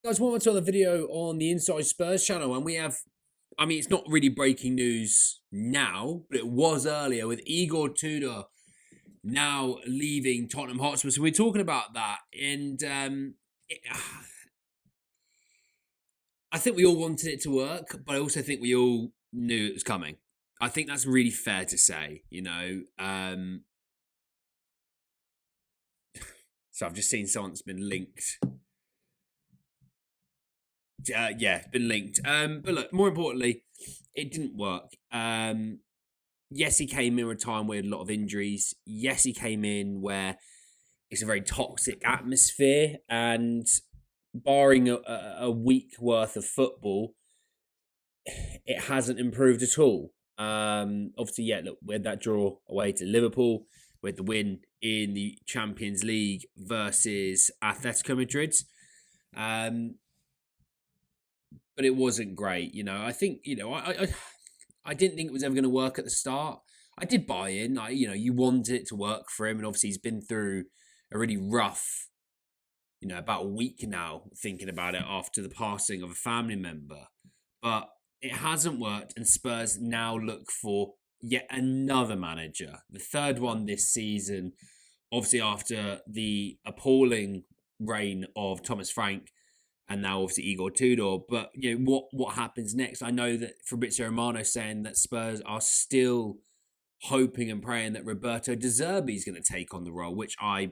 Guys, welcome to another video on the Inside Spurs channel, and we have, it's not really breaking news now, but it was earlier with Igor Tudor now leaving Tottenham Hotspur. So we're talking about that, and I think we all wanted it to work, but I also think we all knew it was coming. I think that's really fair to say, So I've just seen someone that's been linked. Yeah, been linked. But look, more importantly, it didn't work. Yes, he came in with a time with a lot of injuries. Yes, he came in where it's a very toxic atmosphere, and barring a week worth of football, it hasn't improved at all. Obviously, yeah, look, we had that draw away to Liverpool, with the win in the Champions League versus Atletico Madrid. But it wasn't great. I think I didn't think it was ever going to work at the start. I did buy in. You wanted it to work for him, and obviously he's been through a really rough, about a week now thinking about it after the passing of a family member. But it hasn't worked, and Spurs now look for yet another manager, the third one this season. Obviously, after the appalling reign of Thomas Frank, and now obviously Igor Tudor. But what happens next? I know that Fabrizio Romano saying that Spurs are still hoping and praying that Roberto De Zerbi is going to take on the role, which I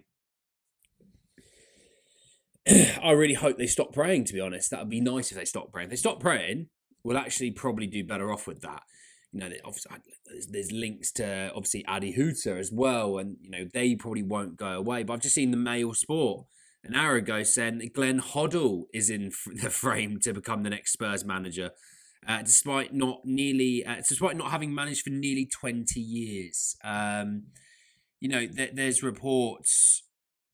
really hope they stop praying. To be honest, that would be nice if they stop praying. If they stop praying, we'll actually probably do better off with that. Obviously, there's links to obviously Adi Huta as well, and they probably won't go away. But I've just seen the Mail Sport an hour ago saying that Glenn Hoddle is in the frame to become the next Spurs manager, despite not having managed for nearly 20 years. There's reports.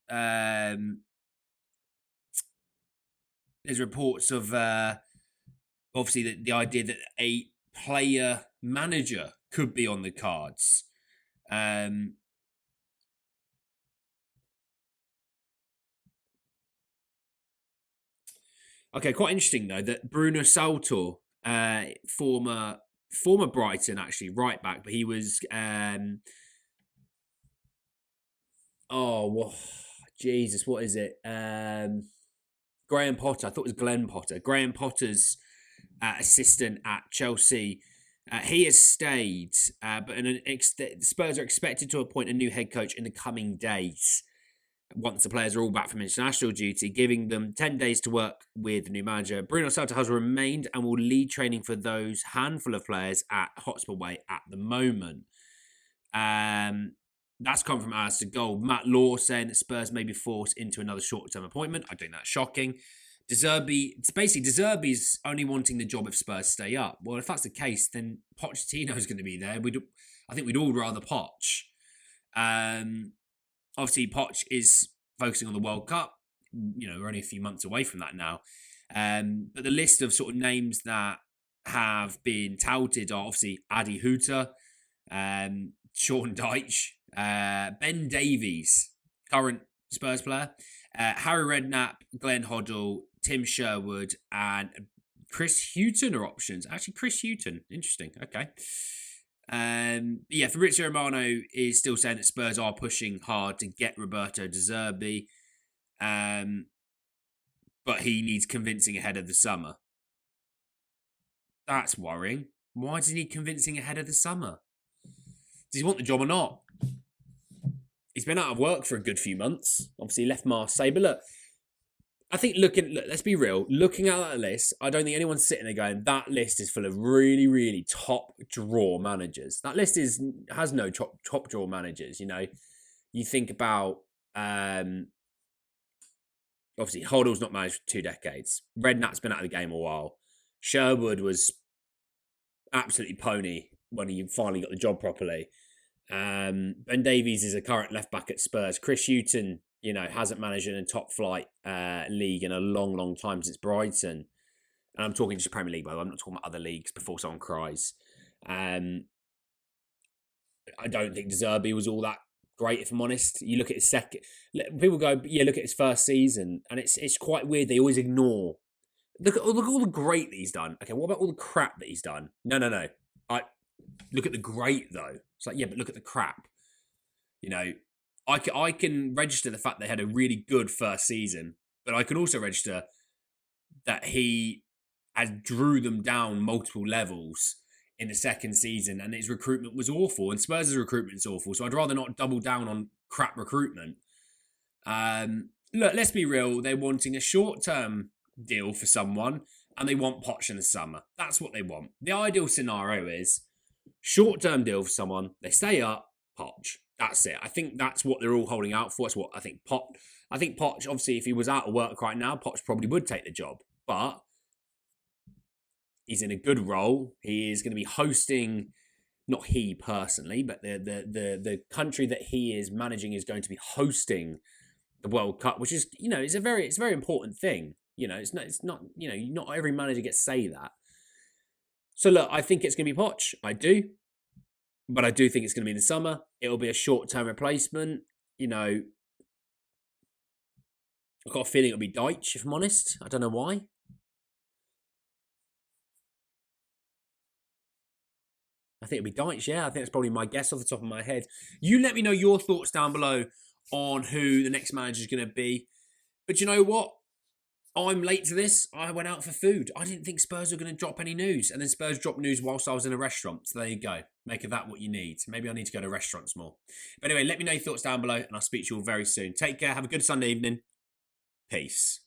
There's reports of obviously the idea that a player manager could be on the cards. Okay, quite interesting though that Bruno Saltor, former Brighton actually right back, but he was Jesus, what is it? Graham Potter. I thought it was Glenn Potter. Graham Potter's assistant at Chelsea. He has stayed, but Spurs are expected to appoint a new head coach in the coming days once the players are all back from international duty, giving them 10 days to work with the new manager. Bruno Salta has remained and will lead training for those handful of players at Hotspur Way at the moment. That's come from Alistair Gold. Matt Law saying that Spurs may be forced into another short-term appointment. I think that's shocking. De Zerbi's only wanting the job if Spurs stay up. Well, if that's the case, then Pochettino's going to be there. I think we'd all rather Poch. Obviously, Poch is focusing on the World Cup. We're only a few months away from that now. But the list of sort of names that have been touted are obviously Adi Huta, Sean Dyche, Ben Davies, current Spurs player, Harry Redknapp, Glenn Hoddle, Tim Sherwood, and Chris Hughton are options. Actually, Chris Hughton. Interesting. Okay. Fabrizio Romano is still saying that Spurs are pushing hard to get Roberto De Zerbi, but he needs convincing ahead of the summer. That's worrying. Why does he need convincing ahead of the summer? Does he want the job or not? He's been out of work for a good few months. Obviously, he left Marseille. But look, I think let's be real. Looking at that list, I don't think anyone's sitting there going, that list is full of really, really top draw managers. That list has no top draw managers. You think about obviously Hoddle's not managed for 2 decades. Redknapp's been out of the game a while. Sherwood was absolutely pony when he finally got the job properly. Ben Davies is a current left back at Spurs. Chris Hughton, hasn't managed in a top flight league in a long, long time since Brighton. And I'm talking just Premier League, by the way. I'm not talking about other leagues before someone cries. I don't think De Zerbi was all that great, if I'm honest. You look at his second... People go, look at his first season. And it's quite weird. They always ignore Look at all the great that he's done. Okay, what about all the crap that he's done? No. I look at the great though. It's like, yeah, but look at the crap. You know, I can register the fact they had a really good first season, but I can also register that he has drew them down multiple levels in the second season, and his recruitment was awful, and Spurs' recruitment is awful. So I'd rather not double down on crap recruitment. Look, let's be real. They're wanting a short-term deal for someone, and they want Poch in the summer. That's what they want. The ideal scenario is short-term deal for someone. They stay up, Poch. That's it. I think that's what they're all holding out for. That's what I think. I think Poch, obviously, if he was out of work right now, Poch probably would take the job. But he's in a good role. He is going to be hosting, not he personally, but the country that he is managing is going to be hosting the World Cup, which is, it's a very important thing. It's not not every manager gets to say that. So look, I think it's going to be Poch. I do. But I do think it's going to be in the summer. It'll be a short-term replacement. I've got a feeling it'll be Deitch, if I'm honest. I don't know why. I think it'll be Deitch, yeah. I think that's probably my guess off the top of my head. You let me know your thoughts down below on who the next manager is going to be. But you know what? I'm late to this. I went out for food. I didn't think Spurs were going to drop any news. And then Spurs dropped news whilst I was in a restaurant. So there you go. Make of that what you need. Maybe I need to go to restaurants more. But anyway, let me know your thoughts down below and I'll speak to you all very soon. Take care. Have a good Sunday evening. Peace.